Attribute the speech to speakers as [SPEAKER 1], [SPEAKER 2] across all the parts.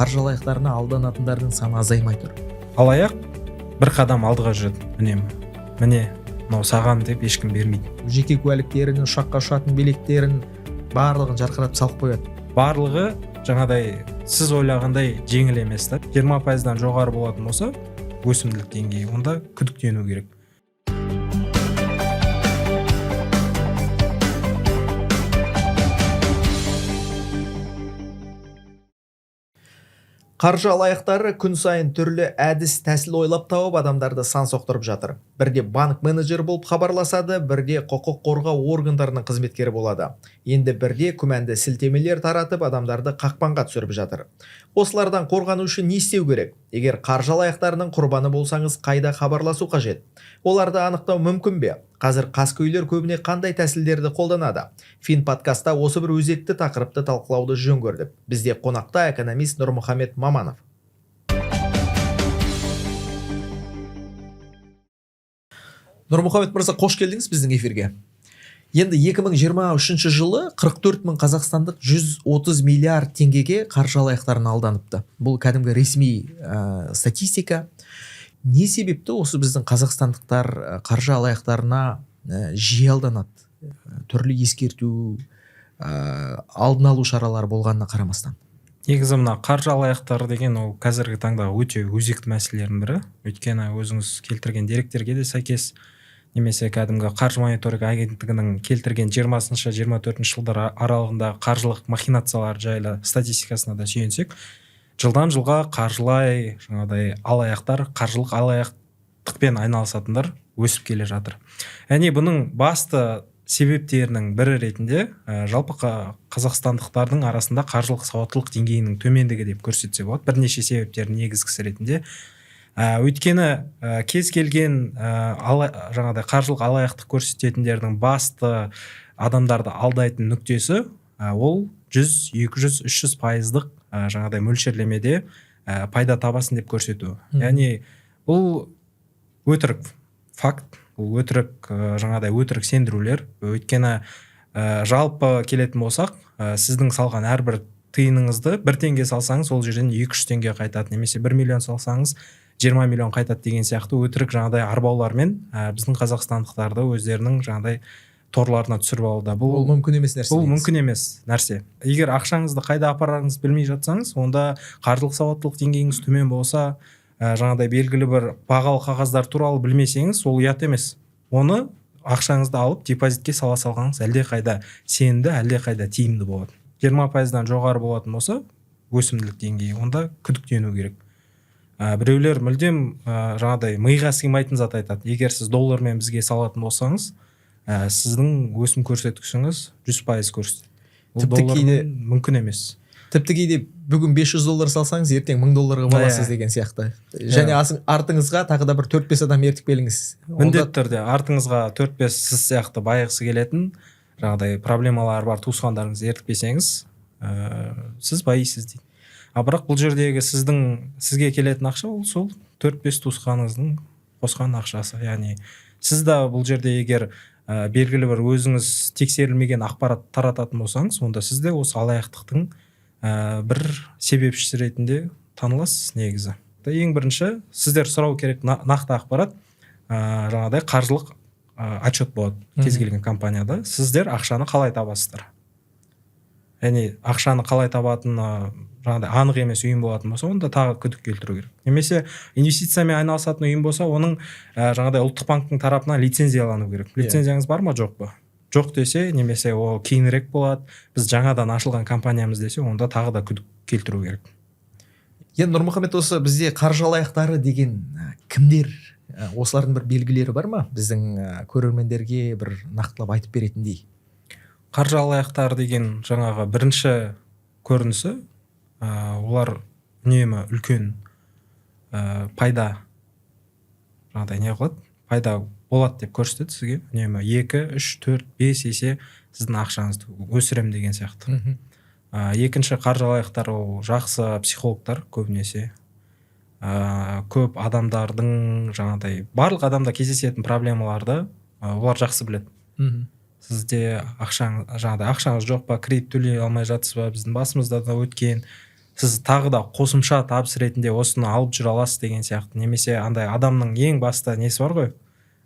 [SPEAKER 1] қаржы алаяқтарына алданатындардың саны азаймай тұр.
[SPEAKER 2] Алаяқ бір қадам алдыға жүреді үнемі. Міне, мынау саған деп ешкім бермейді.
[SPEAKER 1] Жеке куәліктерін, ұшаққа ұшатын билеттерін барлығын жарқыратып салып қояды.
[SPEAKER 2] Барлығы жаңадай сіз ойлағандай жеңіл емес та. 20%-дан жоғары болатын болса, өсімділік деңгейі, онда күдіктену керек.
[SPEAKER 1] Қаржы алаяқтары күн сайын түрлі әдіс тәсіл ойлап тауып адамдарды сан соқтырып жатыр. Бірде банк менеджері болып хабарласады, бірде құқық қорғау органдарының қызметкері болады. Енді бірде күмәнді сілтемелер таратып адамдарды қақпанға түсіріп жатыр. Осылардан қорғану үшін не істеу керек? Егер қаржы алаяқтарының құрбаны болсаңыз, қайда хабарласу қажет? Оларды анықтау мүмкін бе? Қазір қаскөйлер көбіне қандай тәсілдерді қолданады? Фин подкастта осы бір өзекті тақырыпты талқылауды жөн көрдік. Бізде қонақта экономист Нұрмұхамед Маманов. Нұрмұхамед мырза, қош келдіңіз біздің эфирге. Енді 2023 жылы 44 мың қазақстандық 130 миллиард теңгеге қаржы алаяқтарына алданыпты. Бұл кәдімгі ресми статистика. Не себепті осы біздің қазақстандықтар қаржы алаяқтарына жиі алданады? Түрлі ескерту, алдын алу шаралары болғанына қарамастан.
[SPEAKER 2] Негізі мына қаржы алаяқтары деген ол қазіргі таңда өте өзекті мәселелердің бірі. Өйткені өзіңіз келтірген деректерге де сәйкес, немесе кәдімгі қаржы мониторинг агенттігінің келтірген 20-24 жылдар аралығында қаржылық махинациялар жайлы статистикасына да сүйенсек, жылдан жылға қаржылай жаңағыдай алаяқтар, қаржылық алаяқтықпен айналысатындар өсіп келе жатыр. Яғни бұның басты себептерінің бірі ретінде жалпы қазақстандықтардың арасында қаржылық сауаттылық деңгейінің төмендігі деп көрсетсе болады. Бірнеше себептердің негізгісі ретінде. Өйткені кез келген жаңағыдай қаржылық алаяқтық көрсететіндердің басты адамдарды алдайтын нүктесі ол 100, 200, 300% жаңағыдай мөлшерлемеде пайда табасын деп көрсету. Яғни бұл өтірік факт, бұл өтірік жаңағыдай өтірік сендірулер. Өйткені жалпы келетін болсақ, сіздің салған әрбір тиыныңызды 1 теңге салсаңыз, ол жерден 200 теңге қайтады, немесе 1 миллион салсаңыз 20 миллион қайтады деген сияқты өтірік жаңағыдай арбаулармен біздің қазақстандықтарды өздерінің жаңағыдай торларына түсіріп алуда.
[SPEAKER 1] Бұл мүмкін емес нәрсе.
[SPEAKER 2] Бұл мүмкін емес нәрсе. Егер ақшаңызды қайда апарарыңызды білмей жатсаңыз, онда қаржылық сауаттылық деңгейіңіз төмен болса, жаңағыдай белгілі бір бағалы қағаздар туралы білмесеңіз, ол ұят емес. Оны ақшаңызды алып депозитке сала салғаныңыз әлдеқайда сенімді, әлдеқайда тиімді болады. 20%-дан жоғары болатын болса, өсімділік деңгейі, онда күдіктену керек. Біреулер мүлдем жаңағыдай миға сыймайтын зат айтады. Егер сіз доллармен бізге салатын болсаңыз, сіздің өсім көрсеткішіңіз 100% көрсетеді. Ол доллармен мүмкін емес.
[SPEAKER 1] Тіпті кейде бүгін $500 салсаңыз, ертең $1000 боласыз деген сияқты. Және артыңызға тағы да бір 4-5 адам ертіп келіңіз.
[SPEAKER 2] Міндетті түрде артыңызға 4-5 сіз сияқты байығысы келетін жаңағыдай проблемалар бар туысқандарыңызды ертіп келсеңіз, сіз байисыз дейді. Бірақ бұл жердегі сізге келетін ақша ол сол 4-5 туысқаныңыздың қосқан ақшасы. Яғни сіз де бұл жерде егер белгілі бір өзіңіз тексерілмеген ақпарат тарататын болсаңыз, онда сіз де осы алаяқтықтың бір себепшісі ретінде таныласыз негізі. Ең бірінші сіздер сұрау керек нақты ақпарат, жаңағыдай қаржылық отчет болады кез келген компанияда. Сіздер ақшаны қалай табасыздар? Яғни ақшаны қалай табатын жаңағыдай анық емес ұйым болатын болса, онда тағы күдік келтіру керек. Немесе инвестициямен айналысатын ұйым болса, оның жаңағыдай ұлттық банктың тарапынан лицензиялану керек. Лицензияңыз бар ма, жоқ па? Жоқ десе, немесе ол кейінірек болады, біз жаңадан ашылған компаниямыз десе, онда тағы да күдік келтіру керек.
[SPEAKER 1] Енді Нұрмұхамед, осы бізде қаржы алаяқтары деген кімдер? Осылардың бір белгілері бар ма? Біздің көрермендерге бір нақтылап айтып беретіндей.
[SPEAKER 2] Қаржы алаяқтары деген жаңағы бірінші көрінісі, олар үнемі үлкен пайда жаңағыдай не қылады, пайда болады деп көрсетеді сізге. Үнемі 2, 3, 4, 5 есе сіздің ақшаңызды өсірем деген сияқты. Екінші қаржы алаяқтар ол жақсы психологтар көбінесе. Көп адамдардың жаңағыдай барлық адамда кездесетін проблемаларды олар жақсы біледі. Сізде ақшаңыз жоқ па, кредит төлей алмай жатсыз ба, біздің басымызда да өткен, сіз тағы да қосымша табыс ретінде осыны алып жүре аласыз деген сияқты. Немесе андай адамның ең басты несі бар ғой,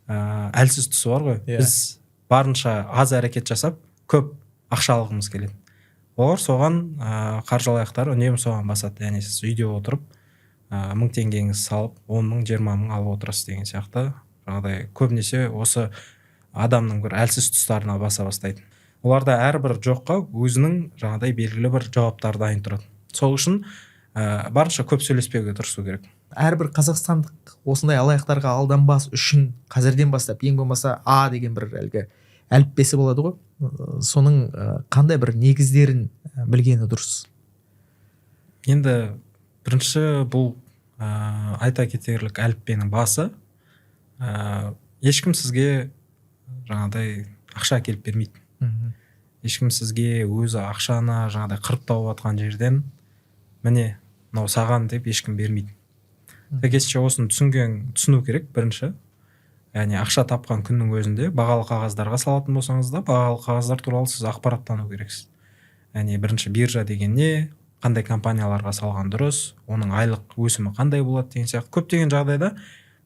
[SPEAKER 2] әлсіз тұсы бар ғой.
[SPEAKER 1] Иә.
[SPEAKER 2] Біз барынша аз әрекет жасап көп ақша алғымыз келеді. Олар соған қаржы алаяқтар үнемі соған басады. Яғни сіз үйде отырып 1000 теңгеңізді салып 10 мың 20 мың алып отырасыз деген сияқты. Жаңағыдай көбінесе осы адамның бір әлсіз тұстарына баса бастайды. Оларда әрбір жоққа өзінің жаңағыдай белгілі бір жауаптары дайын тұрады. Сол үшін барынша көп сөйлеспеуге тырысу керек.
[SPEAKER 1] Әрбір қазақстандық осындай алаяқтарға алданбас үшін қазірден бастап ең болмаса А деген бір әлгі әліппесі болады ғой. Соның қандай бір негіздерін білгені дұрыс?
[SPEAKER 2] Енді бірінші бұл айта кетерлік әліппенің басы. Ешкім сізге жаңағыдай ақша әкеліп бермейді. Ешкім сізге өзі ақшаны жаңағыдай қырып тауып атқан жерден міне мынау саған деп ешкім бермейді. Сәйкесінше осыны түсіну керек бірінші. Яғни ақша тапқан күннің өзінде бағалы қағаздарға салатын болсаңыз да, бағалы қағаздар туралы сіз ақпараттану керексіз. Яғни бірінші биржа деген не, қандай компанияларға салған дұрыс, оның айлық өсімі қандай болады деген сияқты. Көптеген жағдайда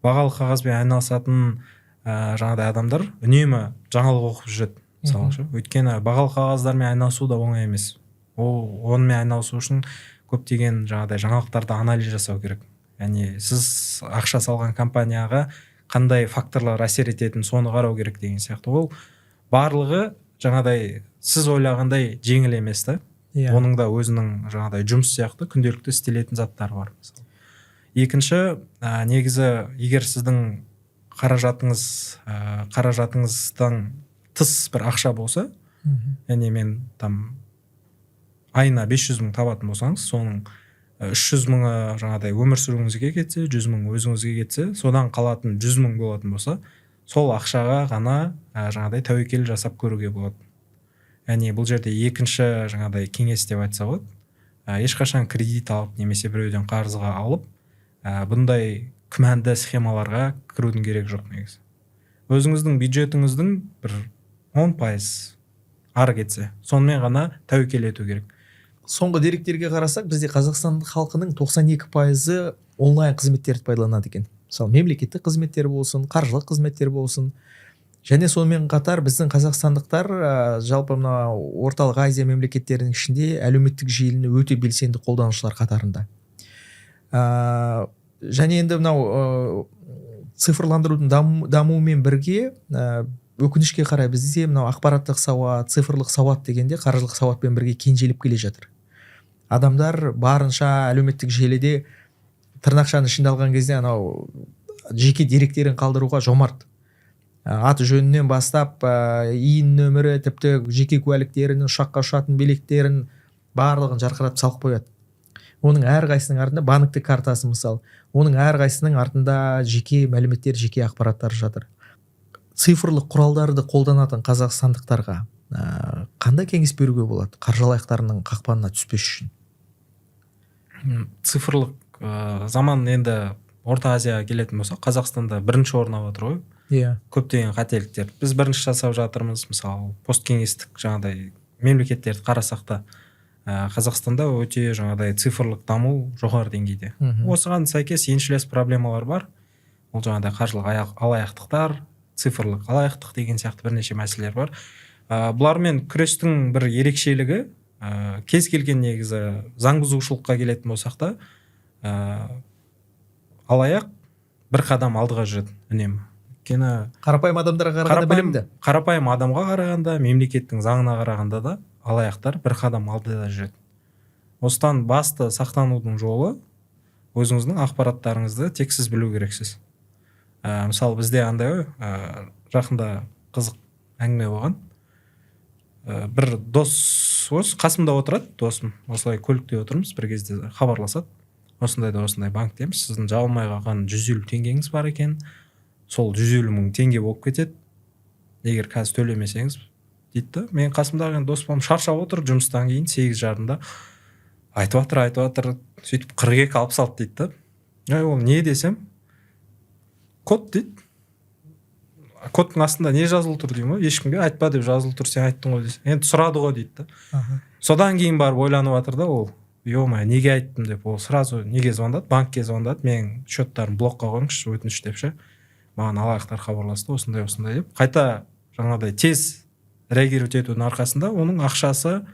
[SPEAKER 2] бағалы қағазбен айналысатын жаңағыдай адамдар үнемі жаңалық оқып жүреді. Мысалы, өйткені бағалы қағаздармен айналысу да оңай емес. Онымен айналысу үшін көптеген жаңағыдай жаңалықтарды анализ жасау керек. Яғни сіз ақша салған компанияға қандай факторлар әсер ететінін соны қарау керек деген сияқты. Ол барлығы жаңағыдай сіз ойлағандай жеңіл емес та. Оның да өзінің жаңағыдай жұмыс сияқты күнделікті істелетін заттары бар. Екінші, негізі егер сіздің қаражатыңыздан тыс бір ақша болса, яғни мен айына 500 мың табатын болсаңыз, соның 300 мыңы жаңағыдай өмір сүруіңізге кетсе, 100 мың өзіңізге кетсе, содан қалатын 100 мың болатын болса, сол ақшаға ғана жаңағыдай тәуекел жасап көруге болады. Яғни бұл жерде екінші жаңағыдай кеңес деп айтса болады. Ешқашан кредит алып немесе біреуден қарызға алып, бұндай күмәнді схемаларға кірудің керек жоқ негізі. Өзіңіздің бюджетіңіздің бір 10% ары кетсе, сонымен ғана тәуекел ету керек.
[SPEAKER 1] Соңғы деректерге қарасақ, бізде Қазақстан халқының 92% онлайн қызметтерді пайдаланады екен. Мысалы, мемлекеттік қызметтер болсын, қаржылық қызметтер болсын. Және сонымен қатар біздің қазақстандықтар жалпы мына орталық Азия мемлекеттерінің ішінде әлеуметтік желіні өте белсенді қолданушылар қатарында. Және енді мынау цифрландырудың дамуымен бірге өкінішке қарай бізде мынау ақпараттық сауат, цифрлық сауат дегенде қаржылық сауатпен бірге кенжелеп келе жатыр. Адамдар барынша әлеуметтік желіде тырнақшаны ішінде алған кезде анау жеке деректерін қалдыруға жомарт. Аты жөнінен бастап иін нөмірі, тіпті жеке куәліктерін, ұшаққа ұшатын билеттерін барлығын жарқыратып салып қояды. Оның әрқайсының артында банктік картасы мысалы, оның әрқайсының артында жеке мәліметтер, жеке ақпараттар жатыр. Цифрлық құралдарды қолданатын қазақстандықтарға қандай кеңес беруге болады қаржы алаяқтарының қақпанына түспес үшін?
[SPEAKER 2] Цифрлық заман енді Орта Азияға келетін болса, Қазақстанда бірінші орын алып отыр ғой. Көптеген қателіктер. Біз бірінші жасап жатырмыз, мысалы, посткеңестік жаңағыдай мемлекеттерді қарасақ та, Қазақстанда өте жаңағыдай цифрлық даму жоғары деңгейде. Осыған сәйкес еншілес проблемалар бар. Ол жаңағыдай қаржылық алаяқтықтар, цифрлық алаяқтық деген сияқты бірнеше мәселелер бар. Бұлармен күрестің бір ерекшелігі, кез келген негізі заң бұзушылыққа келетін болсақ та, алаяқ бір қадам алдыға жүреді үнемі.
[SPEAKER 1] Қарапайым адамдарға қарағанда білімді.
[SPEAKER 2] Қарапайым адамға қарағанда, мемлекеттің заңына қарағанда да алаяқтар бір қадам алдыда жүреді. Осыдан басты сақтанудың жолы өзіңіздің ақпараттарыңызды тек сіз білу керексіз. Мысалы, бізде андай жақында қызық әңгіме болған. Бір дос қасымда отырады, досым. Осылай көлікте отырмыз, бір кезде хабарласады. Осындай банктеміз, сіздің жабылмай қалған 150 теңгеңіз бар екен. Сол 150 мың теңге болып кетеді. Егер қазір төлемесеңіз, дейді. Мен қасымдағы дос болым шаршап отыр, жұмыстан кейін 8:30-да айтып жатыр, сөйтіп 42-60 дейді. Ол не десем? Код дейді. Кодтың астында не жазылып тұр деймін ғой, ешкімге айтпа деп жазылып тұр, сен айттың ғой дейсің. Енді сұрады ғой дейді. Содан кейін барып ойланып жатыр да, ол ё-моё, неге айттым деп, ол сразу неге звондады, банкке звондады, менің счеттарым блокқа қойыңызшы, өтініш деп ше. Маған алаяқтар хабарласты, осындай деп. Қайта жаңағыдай тез реагировать етудің арқасында оның ақшасы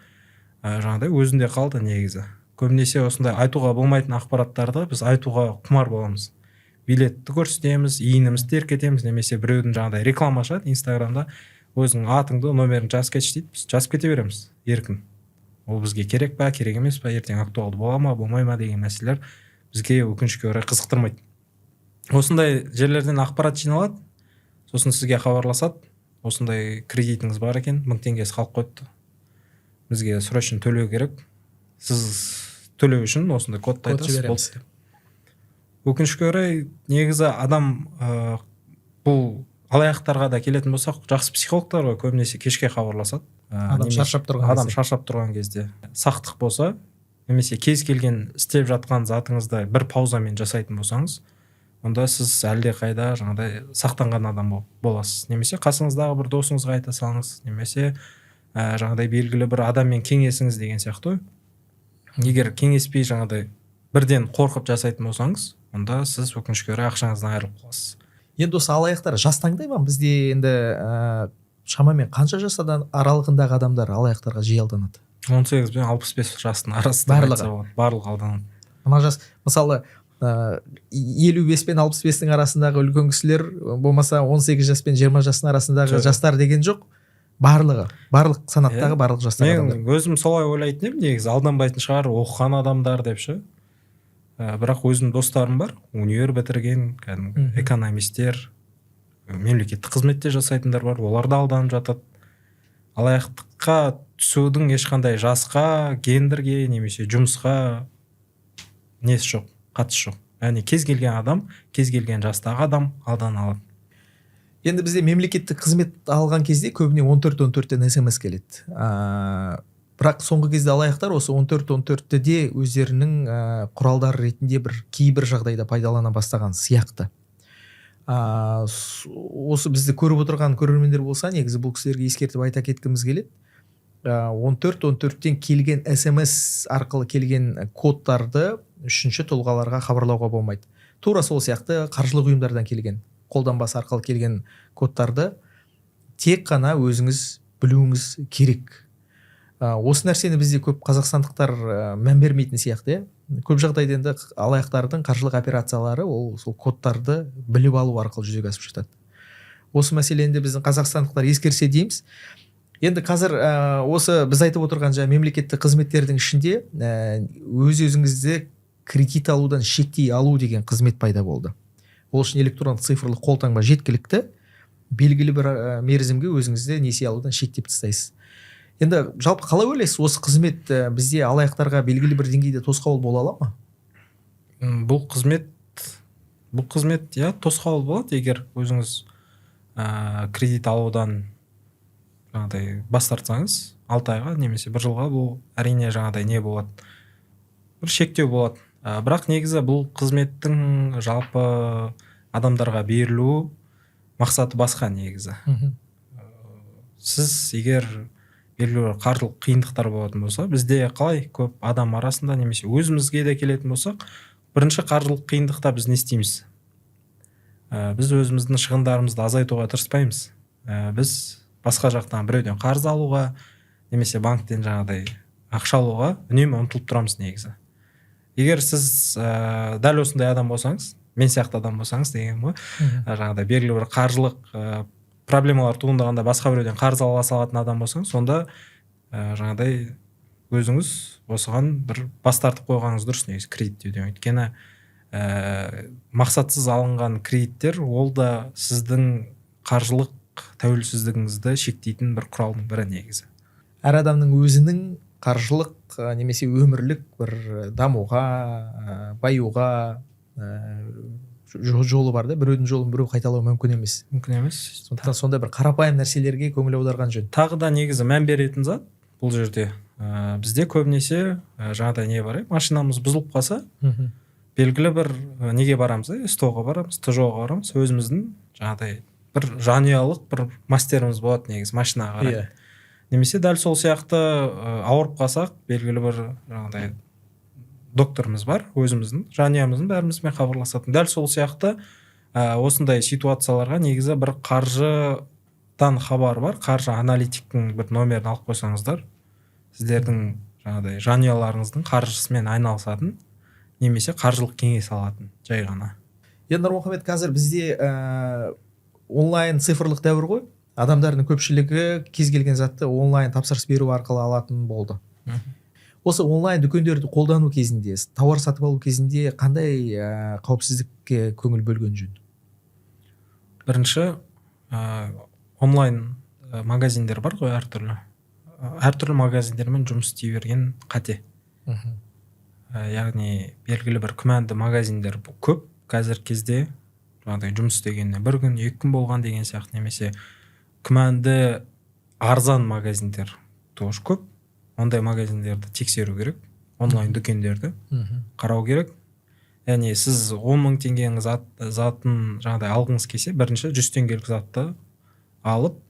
[SPEAKER 2] жаңағыдай өзінде қалды негізі. Көбінесе осындай айтуға болмайтын ақпараттарды біз айтуға құмар боламыз. Билетті көрсетеміз, иінімізді еркетеміз, немесе біреудің жаңағыдай реклама ашады Инстаграмда, өзіңнің атыңды, номерін жазып кетші дейді, біз жазып кете береміз еркін. Ол бізге керек па, керек емес па, ертең актуалды бола ма, болмай ма деген мәселелер бізге өкінішке орай қызықтырмайды. Осындай жерлерден ақпарат жиналады, сосын сізге хабарласады, осындай кредитіңіз бар екен, 1000 теңгесі қалып қойыпты, бізге срочно төлеу керек, сіз төлеу үшін осындай кодты айтасыз. Өкінішке орай негізі адам бұл алаяқтарға да келетін болсақ, жақсы психологтар ғой, көбінесе кешке хабарласады.
[SPEAKER 1] Адам шаршап тұрған
[SPEAKER 2] кезде сақтық болса, немесе кез келген істеп жатқан затыңызды бір паузамен жасайтын болсаңыз, онда сіз әлде қайда жаңағыдай сақтанған адам боласыз. Немесе қасыңыздағы бір досыңызға айта салыңыз, немесе жаңағыдай белгілі бір адаммен кеңесіңіз деген сияқты. Егер кеңеспей жаңағыдай бірден қорқып жасайтын болсаңыз, онда сіз өкінішке орай ақшаңыздан айырылып қаласыз.
[SPEAKER 1] Енді осы алаяқтар жас таңдай ма? Бізде енді шамамен қанша жас аралығындағы адамдар алаяқтарға жиі алданады?
[SPEAKER 2] 18 пен 65 жастың арасында барлығы алданады.
[SPEAKER 1] Мына жас, мысалы 55 пен 65-тің арасындағы үлкен кісілер, болмаса 18 жас пен 20 жастың арасындағы жастар деген жоқ. Барлық санаттағы барлық жастар адамдар.
[SPEAKER 2] Мен өзім солай ойлайтын едім, негізі алданбайтын шығар, оқыған адамдар деп ше. Бірақ өзім достарым бар, универ бітірген, экономистер, мемлекеттік қызметте жасайтындар бар, олар да алданып жатады. Алаяқтыққа түсудің ешқандай жасқа, гендерге, немесе жұмысқа несі жоқ, қатысы жоқ. Яғни кез келген адам, кез келген жастағы адам алдана алады.
[SPEAKER 1] Енді бізде мемлекеттік қызмет алған кезде көбіне 14-14-тен SMS келеді. Бірақ соңғы кезде алаяқтар осы 14-14-ті де өздерінің құралдары ретінде кейбір жағдайда пайдалана бастаған сияқты. Осы бізді көріп отырған көрермендер болса, негізі бұл кісілерге ескертіп айта кеткіміз келеді. 14-14-тен келген SMS арқылы келген кодтарды үшінші тұлғаларға хабарлауға болмайды. Тура сол сияқты қаржылық ұйымдардан келген, қолданбасы арқылы келген кодтарды тек қана өзіңіз білуіңіз керек. Осы нәрсені бізде көп қазақстандықтар мән бермейтін сияқты. Көп жағдайда енді алаяқтардың қаржылық операциялары ол сол кодтарды біліп алу арқылы жүзеге асып жатады. Осы мәселені біздің қазақстандықтар ескерсе дейміз. Енді қазір осы біз айтып отырған мемлекеттік қызметтердің ішінде өз-өзіңізді кредит алудан шектей алу деген қызмет пайда болды. Ол үшін электронды цифрлық қолтаңба жеткілікті, белгілі бір мерзімге өзіңізді несие алудан шектеп тастайсыз. Енді жалпы қалай ойлайсыз, осы қызмет бізде алаяқтарға белгілі бір деңгейде тосқауыл бола ала ма?
[SPEAKER 2] Бұл қызмет тосқауыл болады, егер өзіңіз кредит алудан жаңағыдай бас тартсаңыз, 6 айға немесе 1 жылға, бұл әрине жаңағыдай не болады, бір шектеу болады. Бірақ негізі бұл қызметтің жалпы адамдарға берілу мақсаты басқа негізі. Сіз егер белгілі бір қаржылық қиындықтар болатын болса, бізде қалай көп адам арасында немесе өзімізге де келетін болсақ, бірінші қаржылық қиындықта біз не істейміз? Біз өзіміздің шығындарымызды азайтуға тырыспаймыз. Біз басқа жақтан біреуден қарыз алуға, немесе банктен жаңағыдай ақша алуға үнемі ұмтылып тұрамыз негізі. Егер сіз дәл осындай адам болсаңыз, мен сияқты адам болсаңыз деген ғой, жаңағыдай белгілі бір қаржылық проблемалар туындағанда басқа біреуден қарыз ала салатын адам болсаңыз, сонда жаңағыдай өзіңіз осыған бір бас тартып қойғаныңыз дұрыс негізі кредиттеуден. Өйткені мақсатсыз алынған кредиттер ол да сіздің қаржылық тәуелсіздігіңізді шектейтін бір құралдың бірі негізі.
[SPEAKER 1] Әр адамның өзінің қаржылық немесе өмірлік бір дамуға, баюға жолы бар да, біреудің жолын біреу қайталау мүмкін емес. Сондықтан сондай бір қарапайым нәрселерге көңіл аударған жөн.
[SPEAKER 2] Тағы да негізі мән беретін зат бұл жерде. Бізде көбінесе жаңағыдай не бар, машинамыз бұзылып қалса, белгілі бір неге барамыз, СТО-ға барамыз, ТЖО-ға барамыз, өзіміздің жаңағыдай бір жанұялық бір мастеріміз болады негізі машинаға қарай. Немесе дәл сол сияқты ауырып қалсақ, белгілі бір жаңағыдай докторымыз бар, өзіміздің жанұямыздың бәрімізбен хабарласатын. Дәл сол сияқты осындай ситуацияларға негізі бір қаржыдан хабар бар, қаржы аналитиктің бір номерін алып қойсаңыздар, сіздердің жаңағыдай жанұяларыңыздың қаржысымен айналысатын немесе қаржылық кеңес алатын жай ғана.
[SPEAKER 1] Енді Нұрмұхамед, қазір бізде онлайн цифрлық дәуір ғой. Адамдардың көпшілігі кез келген затты онлайн тапсырыс беру арқылы алатын болды. Осы онлайн дүкендерді қолдану кезінде, тауар сатып алу кезінде қандай қауіпсіздікке көңіл бөлген жөн?
[SPEAKER 2] Бірінші, онлайн магазиндер бар ғой әртүрлі. Әртүрлі магазиндермен жұмыс істей берген қате. Яғни белгілі бір күмәнді магазиндер көп. Қазір кезде жұмыс істегеніне 1 күн, 2 күн болған деген сияқты, немесе күмәнді арзан магазиндер тоже көп. Ондай магазиндерді тексеру керек, онлайн дүкендерді қарау керек. Яғни сіз 10 мың теңгенің затын жаңағыдай алғыңыз келсе, бірінші 100 теңгелік затты алып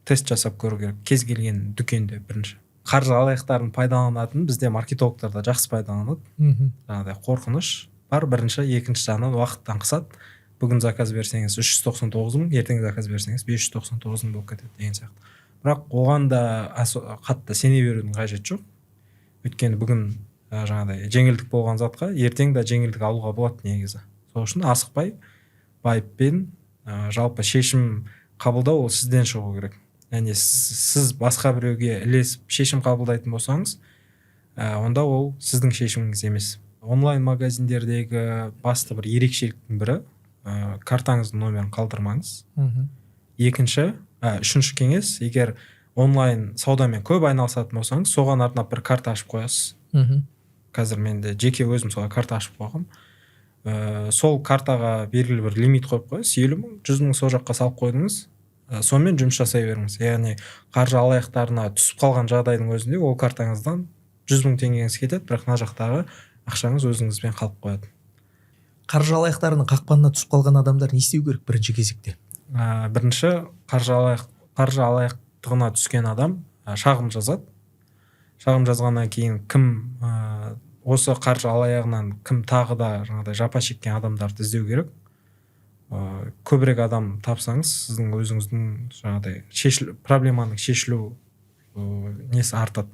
[SPEAKER 2] тест жасап көру керек, кез келген дүкенде. Бірінші қаржы алаяқтарын пайдаланатын бізде маркетологтар да жақсы пайдаланады. Жаңағыдай қорқыныш бар. Бірінші, екінші жағынан уақыттан қысады. Бүгін заказ берсеңіз 399 мың, ертең заказ берсеңіз 599 мың болып кетеді деген сияқты. Бірақ оған да қатты сене берудің қажеті жоқ. Өйткені бүгін жаңағыдай жеңілдік болған затқа ертең де жеңілдік алуға болады негізі. Сол үшін асықпай, байыппен жалпы шешім қабылдау ол сізден шығу керек. Яғни сіз басқа біреуге ілесіп шешім қабылдайтын болсаңыз, онда ол сіздің шешіміңіз емес. Онлайн магазиндердегі басты бір ерекшеліктің бірі, картаңыздың номерін қалдырмаңыз. Үшінші кеңес, егер онлайн саудамен көп айналысатын болсаңыз, соған арнап бір карта ашып қоясыз. Қазір менде жеке өзім солай карта ашып қойғам. Сол картаға белгілі бір лимит қойып қойыңыз, 50 мың, 100 мың сол жаққа салып қойдыңыз, сонымен жұмыс жасай беріңіз. Яғни қаржы алаяқтарына түсіп қалған жағдайдың өзінде ол картаңыздан 100 мың теңгеңіз кетеді, бірақ мына жақтағы ақшаңыз өзіңізбен қалып қояды.
[SPEAKER 1] Қаржы алаяқтарының қақпанына түсіп қалған адамдар не істеу керек бірінші кезекте?
[SPEAKER 2] Бірінші, қаржы алаяқтығына түскен адам шағым жазады. Шағым жазғаннан кейін кім осы қаржы алаяғынан кім тағы да жаңағыдай жапа шеккен адамдарды іздеу керек. Көбірек адам тапсаңыз, сіздің өзіңіздің жаңағыдай проблеманың шешілу несі артады.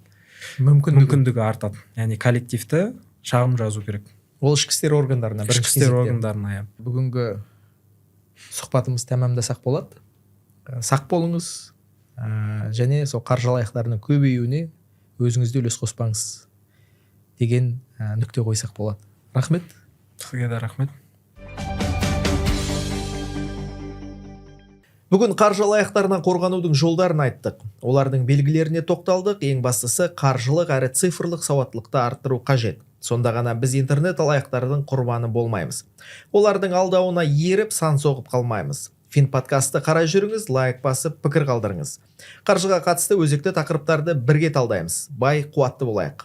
[SPEAKER 2] Мүмкіндігі артады. Яғни коллективті шағым жазу керек.
[SPEAKER 1] Ол ішкі істер органдарына.
[SPEAKER 2] Ішкі істер органдарына.
[SPEAKER 1] Бүгінгі сұхбатымыз тәмамдасақ болады. Сақ болыңыз, және сол қаржы алаяқтарының көбеюіне өзіңізде үлес қоспаңыз деген нүкте қойсақ болады. Рахмет.
[SPEAKER 2] Сізге де рахмет.
[SPEAKER 1] Бүгін қаржы алаяқтарынан қорғанудың жолдарын айттық. Олардың белгілеріне тоқталдық. Ең бастысы қаржылық әрі цифрлық сауаттылықты арттыру қажет. Сонда ғана біз интернет алаяқтардың құрбаны болмаймыз. Олардың алдауына еріп сан соғып қалмаймыз. Финподкастты қарай жүріңіз, лайк басып, пікір қалдырыңыз. Қаржыға қатысты өзекті тақырыптарды бірге талдаймыз. Бай, қуатты болайық.